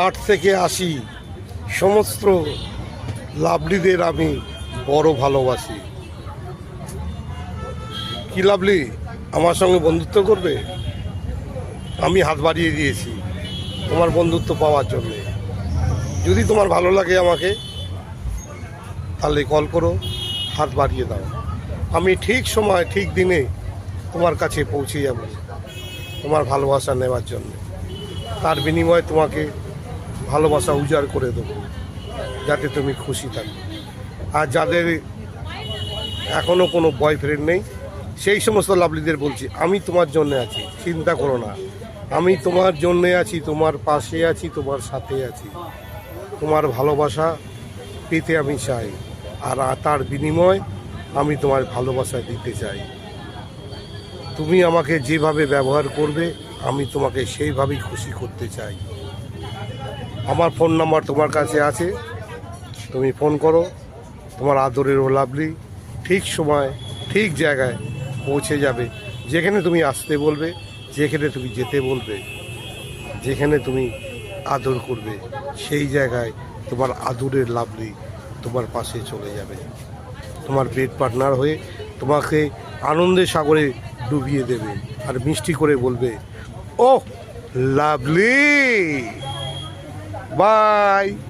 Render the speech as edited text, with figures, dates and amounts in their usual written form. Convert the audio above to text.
8 থেকে 80 সমস্ত লাভলিদের আমি বড় ভালোবাসি। কি লাভলি আমার সঙ্গে বন্ধুত্ব করবে? আমি হাত বাড়িয়ে দিয়েছি তোমার বন্ধুত্ব পাওয়ার জন্যে। যদি তোমার ভালো লাগে আমাকে, তাহলে কল করো, হাত বাড়িয়ে দাও। আমি ঠিক সময় ঠিক দিনে তোমার কাছে পৌঁছে যাব তোমার ভালোবাসা নেওয়ার জন্য। তার বিনিময়ে তোমাকে ভালোবাসা উজাড় করে দেবো, যাতে তুমি খুশি থাকো। আর যাদের এখনও কোনো বয়ফ্রেন্ড নেই, সেই সমস্ত লাভলিদের বলছি, আমি তোমার জন্যে আছি, চিন্তা করো না। আমি তোমার জন্যে আছি, তোমার পাশে আছি, তোমার সাথে আছি। তোমার ভালোবাসা পেতে আমি চাই, আর তার বিনিময় আমি তোমার ভালোবাসা দিতে চাই। তুমি আমাকে যেভাবে ব্যবহার করবে, আমি তোমাকে সেইভাবেই খুশি করতে চাই। আমার ফোন নাম্বার তোমার কাছে আছে, তুমি ফোন করো। তোমার আদরের ও লাভলি ঠিক সময় ঠিক জায়গায় পৌঁছে যাবে। যেখানে তুমি আসতে বলবে, যেখানে তুমি যেতে বলবে, যেখানে তুমি আদর করবে, সেই জায়গায় তোমার আদরের লাভলি তোমার পাশে চলে যাবে, তোমার বেড পার্টনার হয়ে তোমাকে আনন্দের সাগরে ডুবিয়ে দেবে, আর মিষ্টি করে বলবে, ও লাভলি, বাই।